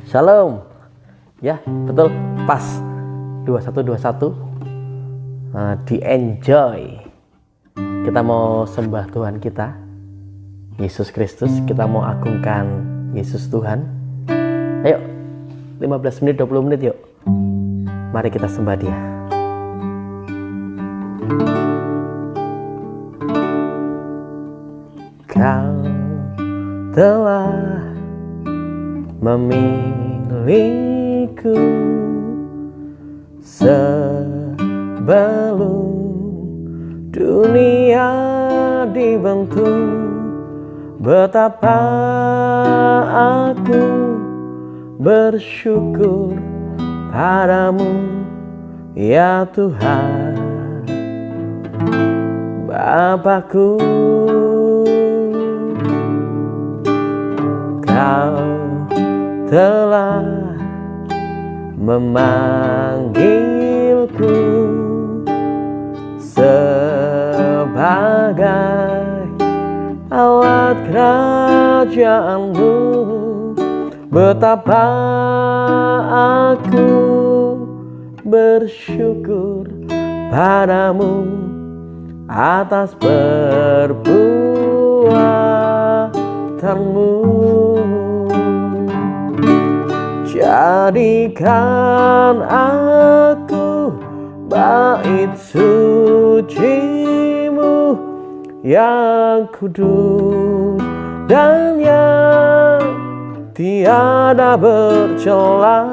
Shalom. Ya, betul, pas 2121. Di enjoy. Kita mau sembah Tuhan kita, Yesus Kristus. Kita mau agungkan Yesus Tuhan. Ayo, 15 menit, 20 menit yuk. Mari kita sembah Dia. Kau telah memilihku sebelum dunia dibentuk. Betapa aku bersyukur padamu, ya Tuhan Bapakku. Kau telah memanggilku sebagai alat kerajaanmu. Betapa aku bersyukur padamu atas perbuatanmu. Jadikan aku bait suci-Mu yang kudus dan yang tiada bercela.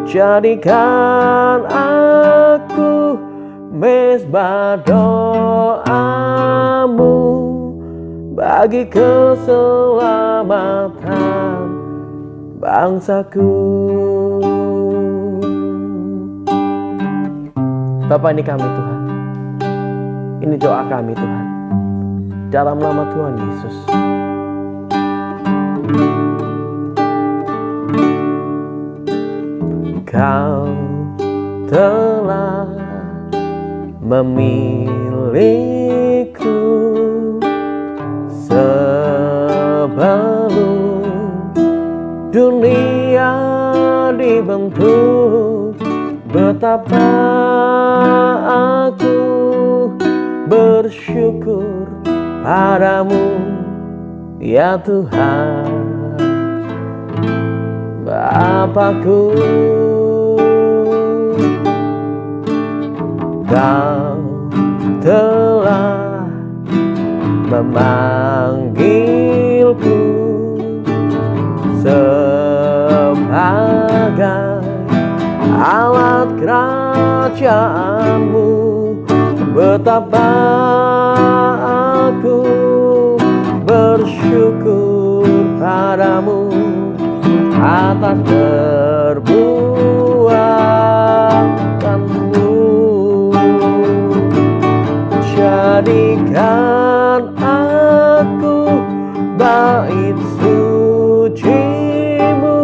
Jadikan aku mezbah doa-Mu bagi keselamatan bangsaku. Bapa, ini kami Tuhan, ini doa kami Tuhan, dalam nama Tuhan Yesus. Kau telah memilihku sebelum dunia dibentuk. Betapa aku bersyukur padamu, ya Tuhan Bapakku. Kau telah memanggilku sebagai alat kerajaanmu. Betapa aku bersyukur padamu atas perbuatanmu. Jadikan aku bait suci-Mu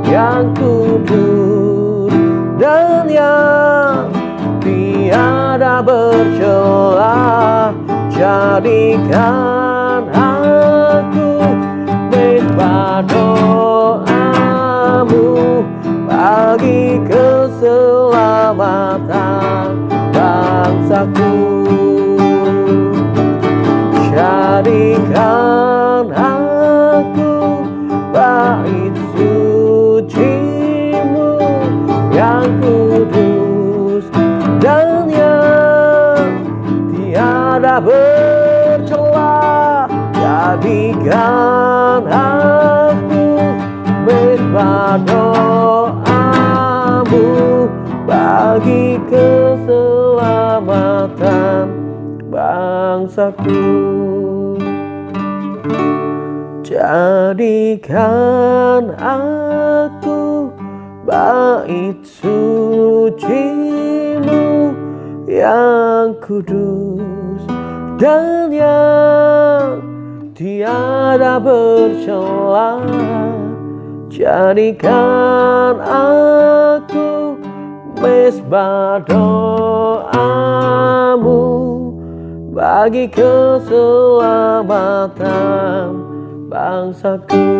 yang kudus dan yang tiada bercela. Jadikan aku mezbah doa-Mu bagi keselamatan bangsaku. Jadikan aku bait suci-Mu yang kudus dan yang tiada bercela. Jadikan aku mezbah doa-Mu bagi keselamatan bangsaku. Jadikan aku bait suci-Mu yang kudus dan yang tiada bercela. Jadikan aku mezbah doa-Mu bagi keselamatan bangsaku.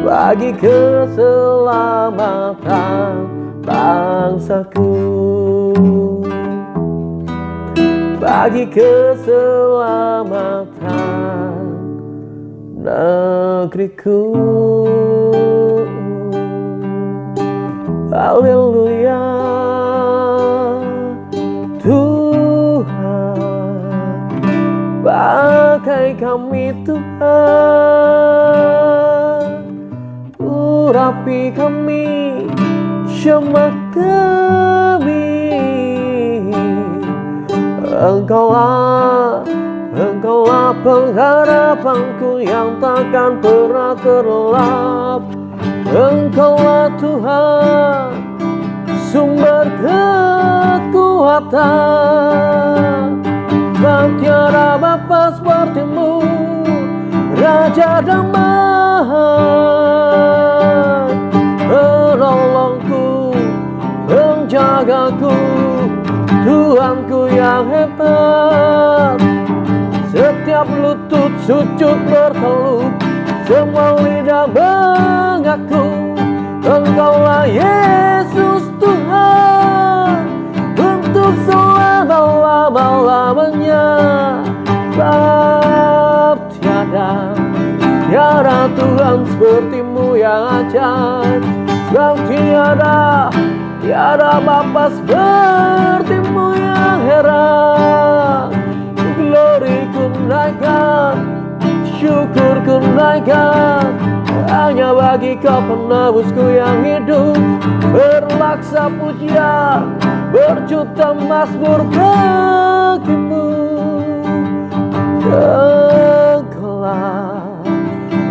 bagi keselamatan bangsaku, bagi keselamatan negeriku. Haleluya, Tuhan, pakai kami Tuhan, urapi kami, jamah kami. Engkaulah pengharapanku yang takkan pernah terlelap. Engkaulah Tuhan, sumber kekuatan. Dan tiada Bapa seperti-Mu, Raja damai, penolongku, penjagaku, Tuhanku yang hebat. Setiap lutut sujud berteluh, semua lidah mengaku, Engkaulah Yesus Tuhan, untuk selama-lamanya. Sebab tiada Tuhan seperti-Mu yang ajaib. Sebab tiada Bapa seperti-Mu yang heran. Glory ku naikkan, syukur ku naikkan, hanya bagi Kau penebusku yang hidup. Berlaksa pujian, berjuta mazmur bagi-Mu.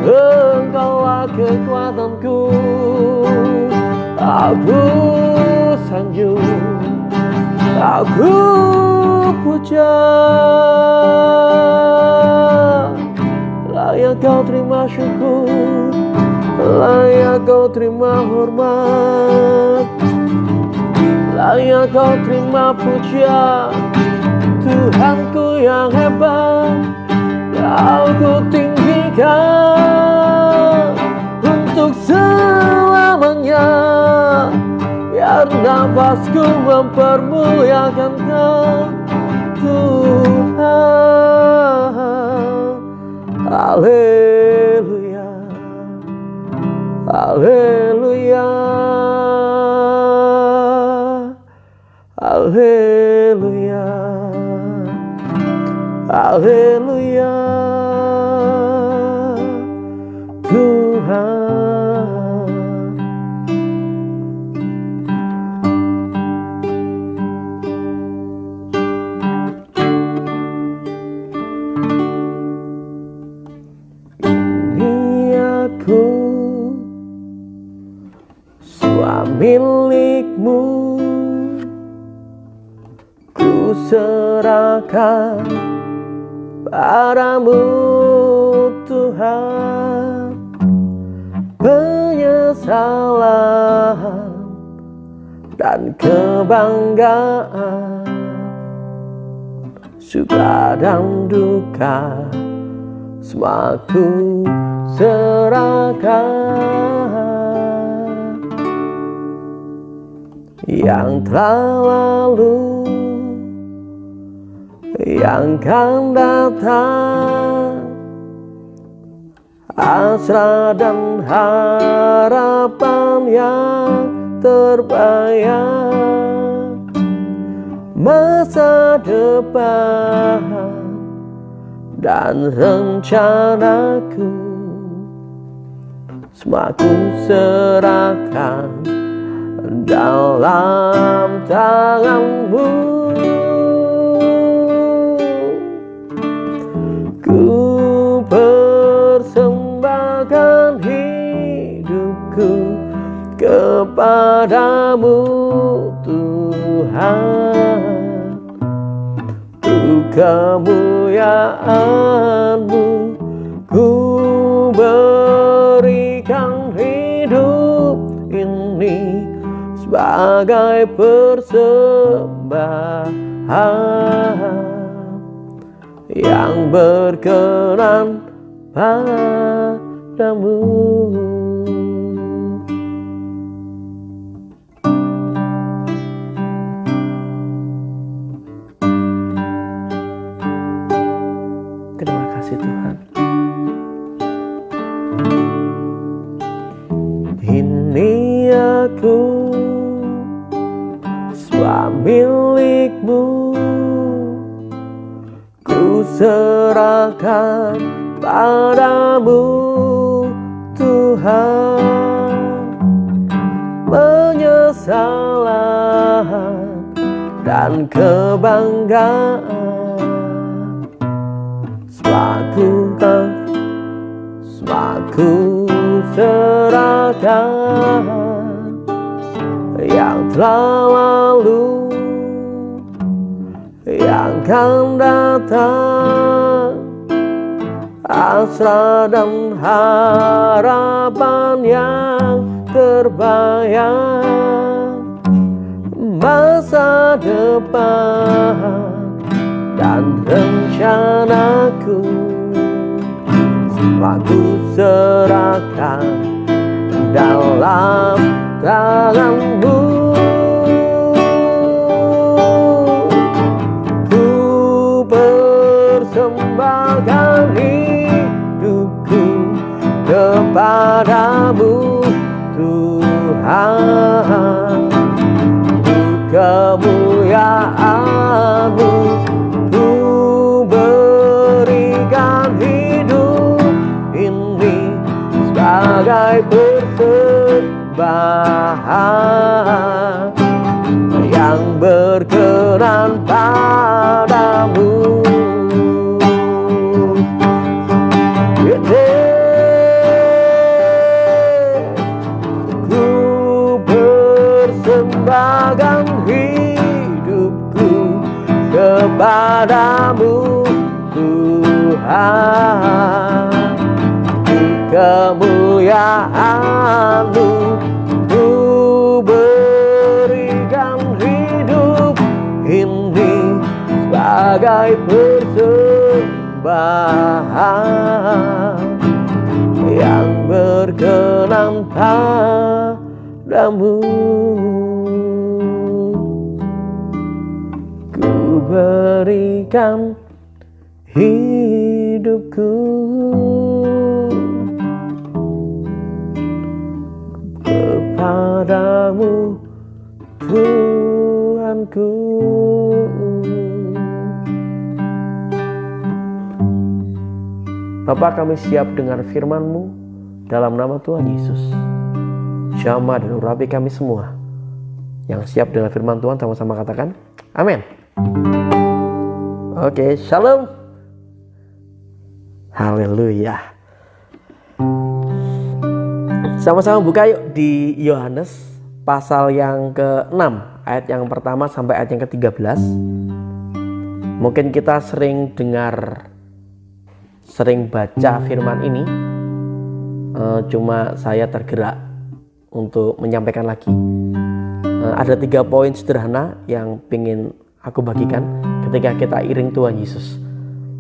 Engkaulah kekuatanku, aku sanjung, aku puja. Layak Kau terima syukur, layak Kau terima hormat, layak Kau terima puja. Tuhanku yang hebat, Kau ku tinggikan untuk selamanya. Biar nafasku mempermuliakan Kau, Tuhan. Haleluya, haleluya, haleluya, haleluya, Tuhan. Milik-Mu, ku serahkan padamu Tuhan. Penyesalan dan kebanggaan, suka dan duka, semua ku serahkan. Yang telah lalu, yang akan datang, hasrat dan harapan yang terbayang, masa depan dan rencanaku, semua ku serahkan dalam tangan-Mu. Ku persembahkan hidupku kepadamu Tuhan. Untuk kemuliaan-Mu ku berikan hidup ini sebagai persembahan yang berkenan padamu. milikmu. Ku serahkan padamu Tuhan. Penyesalan dan kebanggaan semaku serahkan yang telah lalu, yang akan datang, hasrat dan harapan yang terbayang, masa depan dan rencanaku, aku serahkan dalam tanganmu. Ku persembahkan hidupku kepadamu Tuhan. Untuk kemuliaan-Mu ku berikan hidup ini sebagai persembahan yang berkenan padamu. Ku persembahkan hidupku kepadamu Tuhan. Kemuliaan-Mu ku berikan hidup ini sebagai persembahan yang berkenan padamu. Ku berikan hidupku kepadamu Tuhanku. Bapa, kami siap dengar firman-Mu dalam nama Tuhan Yesus. Jamaah dan urapi kami semua yang siap dengar firman Tuhan sama-sama katakan amin. Oke, shalom. Haleluya. Sama-sama buka yuk di Yohanes pasal yang ke-6 ayat yang pertama sampai ayat yang ke-13. Mungkin kita sering baca firman ini, cuma saya tergerak untuk menyampaikan lagi. Ada 3 poin sederhana yang ingin aku bagikan ketika kita iring Tuhan Yesus.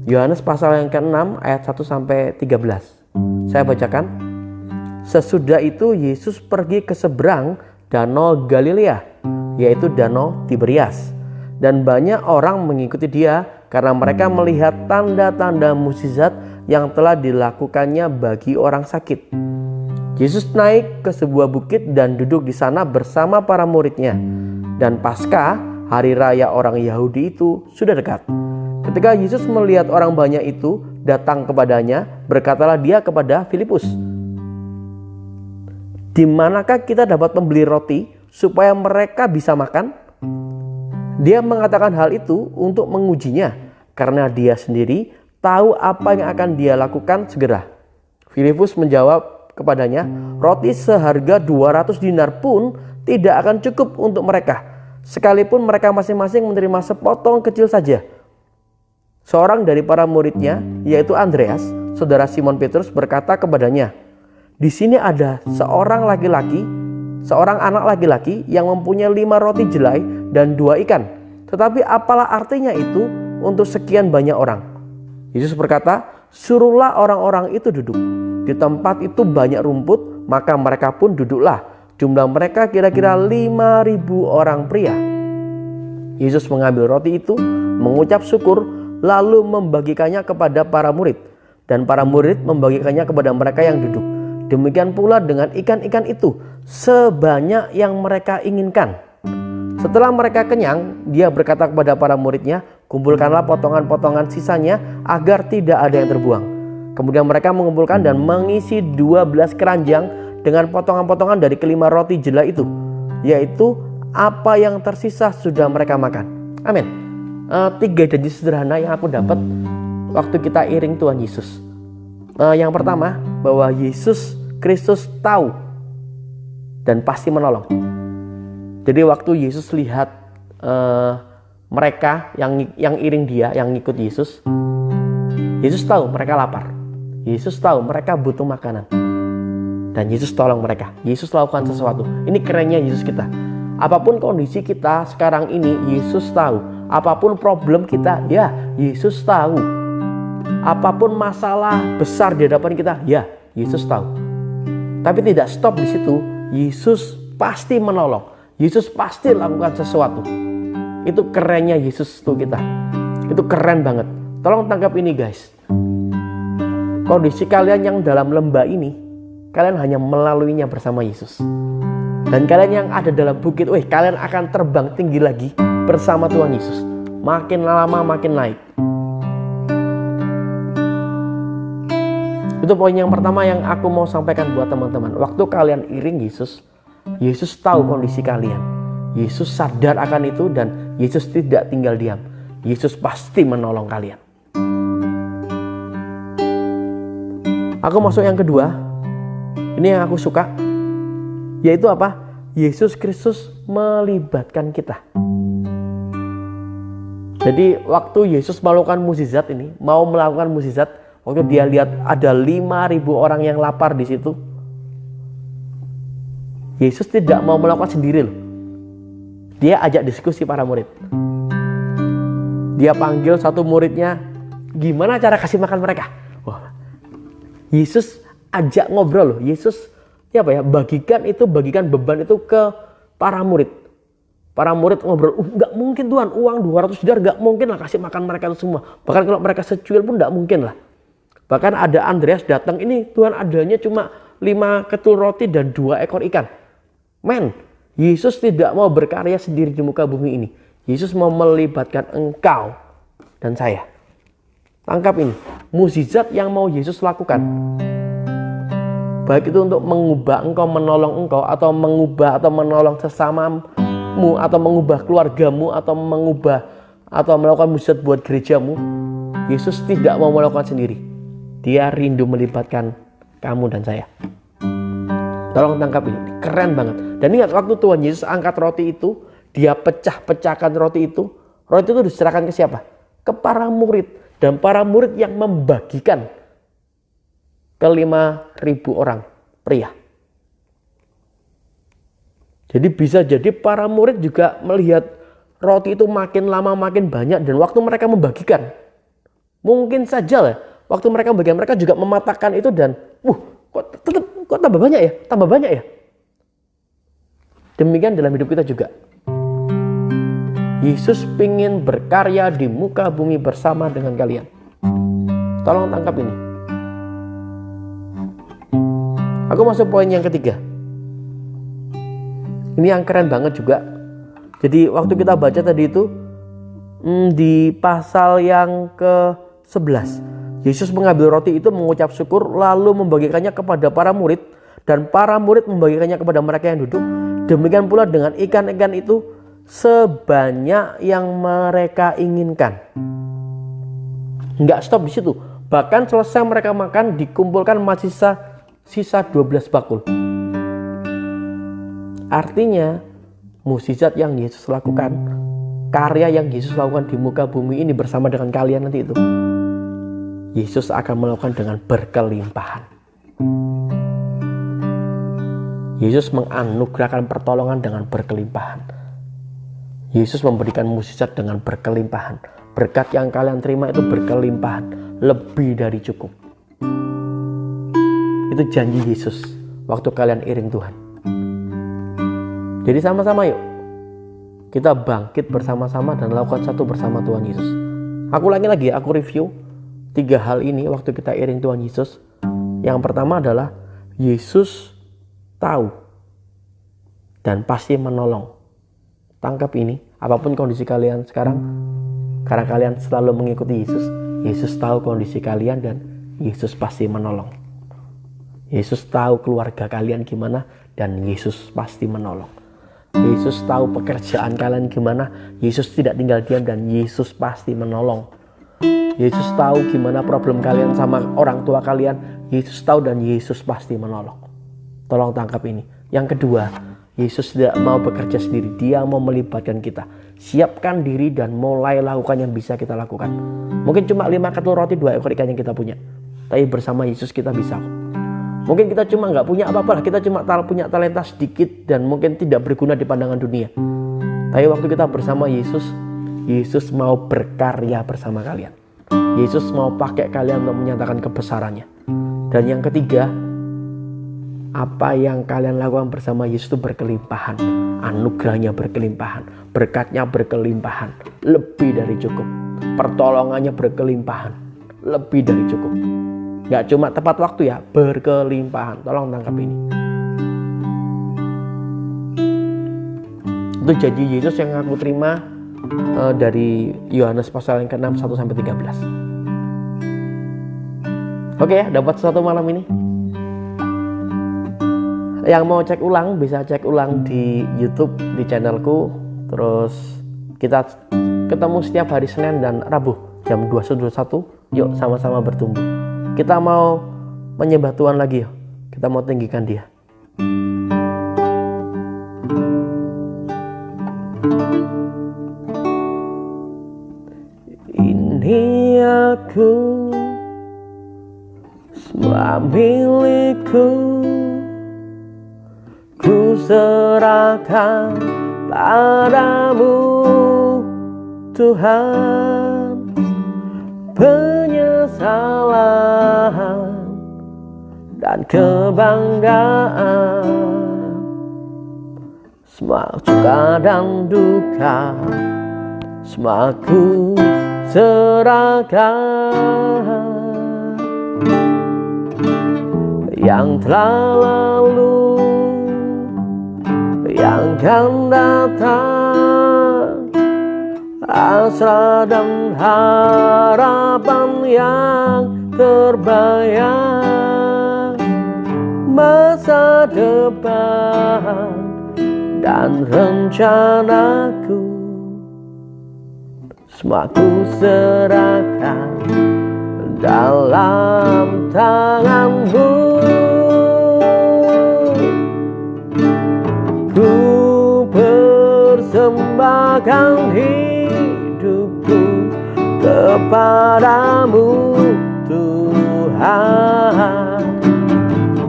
Yohanes pasal yang ke-6 ayat 1 sampai 13. Saya bacakan. Sesudah itu Yesus pergi ke seberang danau Galilea, yaitu danau Tiberias. Dan banyak orang mengikuti dia karena mereka melihat tanda-tanda mukjizat yang telah dilakukannya bagi orang sakit. Yesus naik ke sebuah bukit dan duduk di sana bersama para muridnya. Dan Paskah, hari raya orang Yahudi itu sudah dekat. Ketika Yesus melihat orang banyak itu datang kepadanya, berkatalah dia kepada Filipus, "Di manakah kita dapat membeli roti supaya mereka bisa makan?" Dia mengatakan hal itu untuk mengujinya, karena dia sendiri tahu apa yang akan dia lakukan segera. Filipus menjawab kepadanya, "Roti seharga 200 dinar pun tidak akan cukup untuk mereka, sekalipun mereka masing-masing menerima sepotong kecil saja." Seorang dari para muridnya, yaitu Andreas, saudara Simon Petrus, berkata kepadanya, "Di sini ada seorang anak laki-laki yang mempunyai 5 roti jelai dan 2 ikan. Tetapi apalah artinya itu untuk sekian banyak orang?" Yesus berkata, "Suruhlah orang-orang itu duduk." Di tempat itu banyak rumput, maka mereka pun duduklah. Jumlah mereka kira-kira 5.000 orang pria. Yesus mengambil roti itu, mengucap syukur, lalu membagikannya kepada para murid. Dan para murid membagikannya kepada mereka yang duduk. Demikian pula dengan ikan-ikan itu, sebanyak yang mereka inginkan. Setelah mereka kenyang, dia berkata kepada para muridnya, kumpulkanlah potongan-potongan sisanya agar tidak ada yang terbuang. Kemudian mereka mengumpulkan dan mengisi 12 keranjang dengan potongan-potongan dari kelima roti jela itu, yaitu apa yang tersisa sudah mereka makan. Amin. 3 janji sederhana yang aku dapat waktu kita iring Tuhan Yesus. Yang pertama, bahwa Yesus Kristus tahu dan pasti menolong. Jadi waktu Yesus lihat mereka yang iring dia, yang ngikut Yesus, Yesus tahu mereka lapar. Yesus tahu mereka butuh makanan. Dan Yesus tolong mereka. Yesus lakukan sesuatu. Ini kerennya Yesus kita. Apapun kondisi kita sekarang ini, Yesus tahu. Apapun problem kita, ya Yesus tahu. Apapun masalah besar di hadapan kita, ya Yesus tahu. Tapi tidak stop di situ. Yesus pasti menolong. Yesus pasti lakukan sesuatu. Itu kerennya Yesus tuh kita. Itu keren banget. Tolong tangkap ini guys. Kondisi kalian yang dalam lembah ini, kalian hanya melaluinya bersama Yesus. Dan kalian yang ada dalam bukit, kalian akan terbang tinggi lagi bersama Tuhan Yesus. Makin lama makin naik. Itu poin yang pertama yang aku mau sampaikan buat teman-teman. Waktu kalian iring Yesus, Yesus tahu kondisi kalian. Yesus sadar akan itu dan Yesus tidak tinggal diam. Yesus pasti menolong kalian. Aku masuk yang kedua. Ini yang aku suka. Yaitu apa? Yesus Kristus melibatkan kita. Jadi waktu Yesus melakukan mukjizat ini, mau melakukan mukjizat, waktu dia lihat ada 5.000 orang yang lapar di situ, Yesus tidak mau melakukan sendiri loh. Dia ajak diskusi para murid. Dia panggil satu muridnya, gimana cara kasih makan mereka? Wah, Yesus ajak ngobrol loh. Yesus bagikan beban itu ke para murid. Para murid ngobrol, nggak mungkin Tuhan, uang 200 dinar nggak mungkin lah kasih makan mereka itu semua. Bahkan kalau mereka secuil pun nggak mungkin lah. Bahkan ada Andreas datang, ini Tuhan adanya cuma 5 ketul roti dan 2 ekor ikan. Yesus tidak mau berkarya sendiri di muka bumi ini. Yesus mau melibatkan engkau dan saya. Tangkap ini, mukjizat yang mau Yesus lakukan. Baik itu untuk mengubah engkau, menolong engkau, atau mengubah atau menolong sesamamu, atau mengubah keluargamu, atau mengubah atau melakukan mukjizat buat gerejamu. Yesus tidak mau melakukan sendiri. Dia rindu melibatkan kamu dan saya. Tolong tangkap ini, keren banget. Dan ingat waktu Tuhan Yesus angkat roti itu, dia pecah-pecahkan roti itu diserahkan ke siapa? Ke para murid. Dan para murid yang membagikan ke 5.000 orang pria. Jadi bisa jadi para murid juga melihat roti itu makin lama makin banyak. Dan waktu mereka membagikan, mungkin saja lah, waktu mereka membagikan, mereka juga mematahkan itu dan kok tambah banyak ya. Demikian dalam hidup kita juga. Yesus ingin berkarya di muka bumi bersama dengan kalian. Tolong tangkap ini. Aku masuk poin yang ketiga. Ini yang keren banget juga. Jadi waktu kita baca tadi itu di pasal yang ke-11, Yesus mengambil roti itu, mengucap syukur, lalu membagikannya kepada para murid, dan para murid membagikannya kepada mereka yang duduk. Demikian pula dengan ikan-ikan itu, sebanyak yang mereka inginkan. Enggak stop di situ. Bahkan selesai mereka makan, dikumpulkan masih sisa 12 bakul. Artinya, mukjizat yang Yesus lakukan, karya yang Yesus lakukan di muka bumi ini bersama dengan kalian nanti itu, Yesus akan melakukan dengan berkelimpahan. Yesus menganugerahkan pertolongan dengan berkelimpahan. Yesus memberikan mukjizat dengan berkelimpahan. Berkat yang kalian terima itu berkelimpahan, lebih dari cukup. Itu janji Yesus waktu kalian iring Tuhan. Jadi sama-sama yuk, kita bangkit bersama-sama dan lakukan satu bersama Tuhan Yesus. Aku ulangi lagi, aku review 3 hal ini waktu kita iring Tuhan Yesus. Yang pertama adalah Yesus tahu dan pasti menolong tangkap ini. Apapun kondisi kalian sekarang, karena kalian selalu mengikuti Yesus, Yesus tahu kondisi kalian dan Yesus pasti menolong. Yesus tahu keluarga kalian gimana dan Yesus pasti menolong. Yesus tahu pekerjaan kalian gimana, Yesus tidak tinggal diam dan Yesus pasti menolong. Yesus tahu gimana problem kalian sama orang tua kalian, Yesus tahu dan Yesus pasti menolong. Tolong tangkap ini. Yang kedua, Yesus tidak mau bekerja sendiri, Dia mau melibatkan kita. Siapkan diri dan mulai lakukan yang bisa kita lakukan. Mungkin cuma 5 ketul roti 2 ekor ikan yang kita punya, tapi bersama Yesus kita bisa. Mungkin kita cuma nggak punya apa-apa, kita cuma punya talenta sedikit dan mungkin tidak berguna di pandangan dunia. Tapi waktu kita bersama Yesus, Yesus mau berkarya bersama kalian. Yesus mau pakai kalian untuk menyatakan kebesarannya. Dan yang ketiga, apa yang kalian lakukan bersama Yesus itu berkelimpahan. Anugerahnya berkelimpahan, berkatnya berkelimpahan, lebih dari cukup. Pertolongannya berkelimpahan, lebih dari cukup. Gak cuma tepat waktu ya, berkelimpahan. Tolong tangkap ini. Itu janji Yesus yang aku terima dari Yohanes pasal yang ke-6 1-13. Oke ya, dapat sesuatu malam ini. Yang mau cek ulang bisa cek ulang di YouTube, di channelku. Terus kita ketemu setiap hari Senin dan Rabu jam 21. Yuk sama-sama bertumbuh. Kita mau menyembah Tuhan lagi yuk. Kita mau tinggikan Dia. Ini aku, semua milikku. Ku serahkan padamu Tuhan. Penyesalan dan kebanggaan, semua suka dan duka, semua ku serahkan. Yang telah lalu, yang akan datang, asal dan harapan yang terbayang, masa depan dan rencanaku, semua ku serahkan dalam tanganmu. Ku persembahkan hidupku kepadamu Tuhan.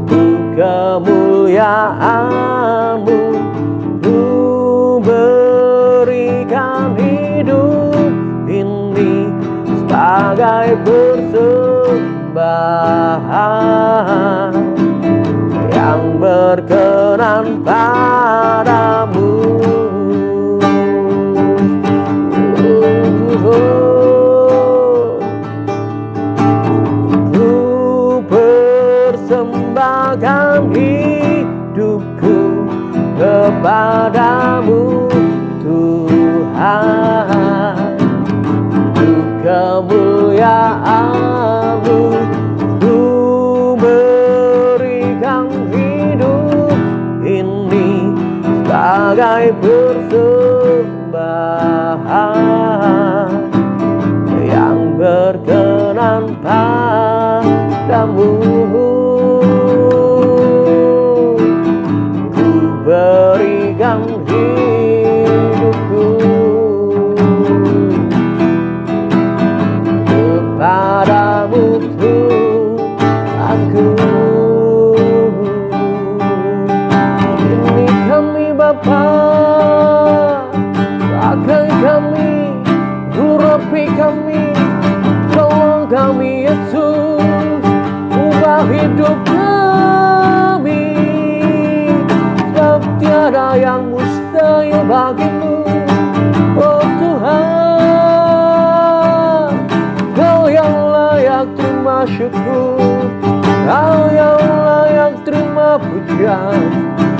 Untuk kemuliaan-Mu ku berikan hidup ini sebagai persembahan yang berkenan padamu. Ku persembahkan hidupku kepadamu Tuhan. Untuk kemuliaan-Mu ku berikan hidup ini sebagai persembahan yang berkenan padamu. Ku berikan hidupku kepadamu Tuhanku. Ini kami Bapa, akan kami, urapi kami, tolong kami Yesus, ubah hidup kami, sebab tiada yang mustahil bagimu. Oh Tuhan, Kau yang layak terima syukur, Kau yang layak terima pujian.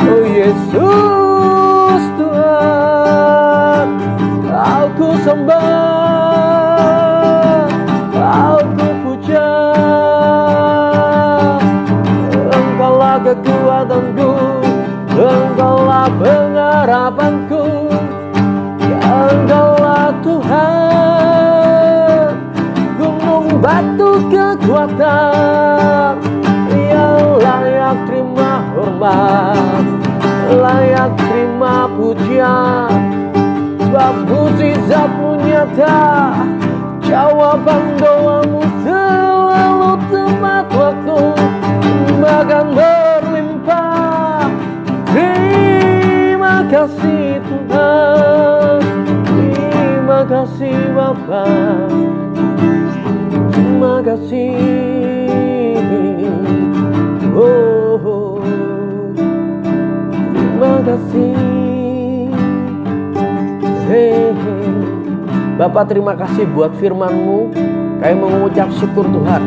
Oh Yesus Tuhan. ku sembah, kau ku puja. Engkaulah kekuatanku, Engkaulah pengharapanku, Engkaulah Tuhan, gunung batu kekuatan, yang layak terima hormat, layak terima pujian. Sebab mukjizatmu nyata, jawaban doamu selalu tepat waktu, bahkan berlimpah. Terima kasih Tuhan, terima kasih Bapa, terima kasih. Oh, terima kasih. Bapak, terima kasih buat firman-Mu. Kami mengucap syukur Tuhan.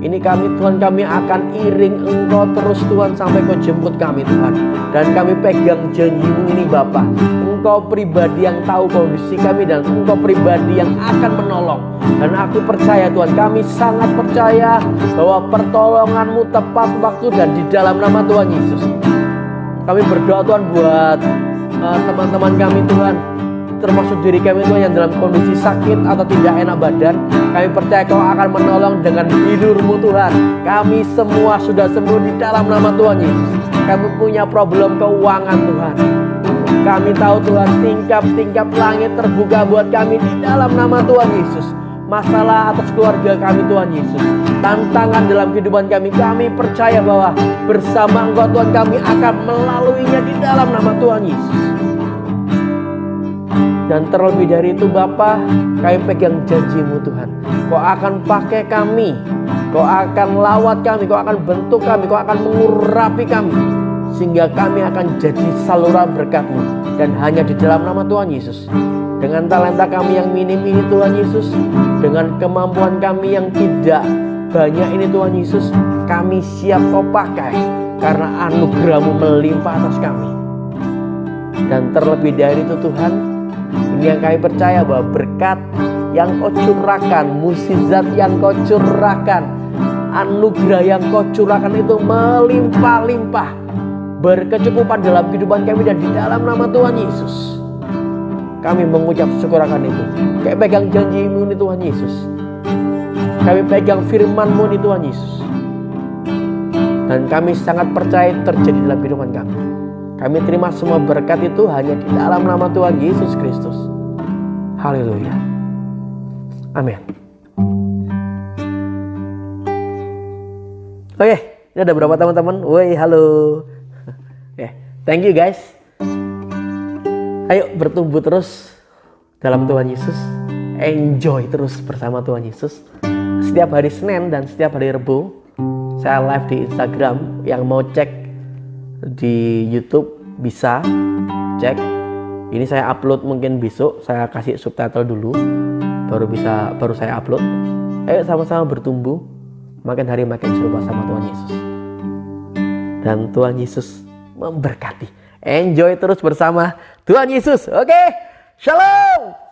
Ini kami Tuhan, kami akan iring Engkau terus Tuhan sampai Kau jemput kami Tuhan. Dan kami pegang janji-Mu ini Bapak. Engkau pribadi yang tahu kondisi kami, dan Engkau pribadi yang akan menolong. Dan aku percaya Tuhan, kami sangat percaya bahwa pertolongan-Mu tepat waktu dan di dalam nama Tuhan Yesus. Kami berdoa Tuhan buat teman-teman kami Tuhan, termasuk diri kami Tuhan yang dalam kondisi sakit atau tidak enak badan. Kami percaya Kau akan menolong dengan hidur-Mu Tuhan. Kami semua sudah sembuh di dalam nama Tuhan Yesus. Kami punya problem keuangan Tuhan. Kami tahu Tuhan, tingkap-tingkap langit terbuka buat kami di dalam nama Tuhan Yesus. Masalah atas keluarga kami Tuhan Yesus, tantangan dalam kehidupan kami, kami percaya bahwa bersama Engkau Tuhan kami akan melaluinya di dalam nama Tuhan Yesus. Dan terlebih dari itu Bapa, kami pegang janji-Mu Tuhan. Kau akan pakai kami, Kau akan lawat kami, Kau akan bentuk kami, Kau akan mengurapi kami, sehingga kami akan jadi saluran berkat-Mu. Dan hanya di dalam nama Tuhan Yesus. Dengan talenta kami yang minim ini Tuhan Yesus, dengan kemampuan kami yang tidak banyak ini Tuhan Yesus, kami siap Kau pakai, karena anugerah-Mu melimpah atas kami. Dan terlebih dari itu Tuhan, ini yang kami percaya bahwa berkat yang Kau curahkan, mukjizat yang Kau curahkan, anugerah yang Kau curahkan itu melimpah-limpah, berkecukupan dalam kehidupan kami dan di dalam nama Tuhan Yesus. Kami mengucap syukur akan itu. Kami pegang janji-Mu ini Tuhan Yesus. Kami pegang firman-Mu ini Tuhan Yesus. Dan kami sangat percaya terjadi dalam kehidupan kami. Kami terima semua berkat itu hanya di dalam nama Tuhan Yesus Kristus. Haleluya. Amin. Oke, ini ada berapa teman-teman? Woi, halo. Thank you guys. Ayo bertumbuh terus dalam Tuhan Yesus. Enjoy terus bersama Tuhan Yesus. Setiap hari Senin dan setiap hari Rabu saya live di Instagram. Yang mau cek di YouTube bisa cek. Ini saya upload mungkin besok. Saya kasih subtitle dulu, baru saya upload. Ayo sama-sama bertumbuh, makin hari makin serupa sama Tuhan Yesus. Dan Tuhan Yesus memberkati. Enjoy terus bersama Tuhan Yesus. Oke, shalom.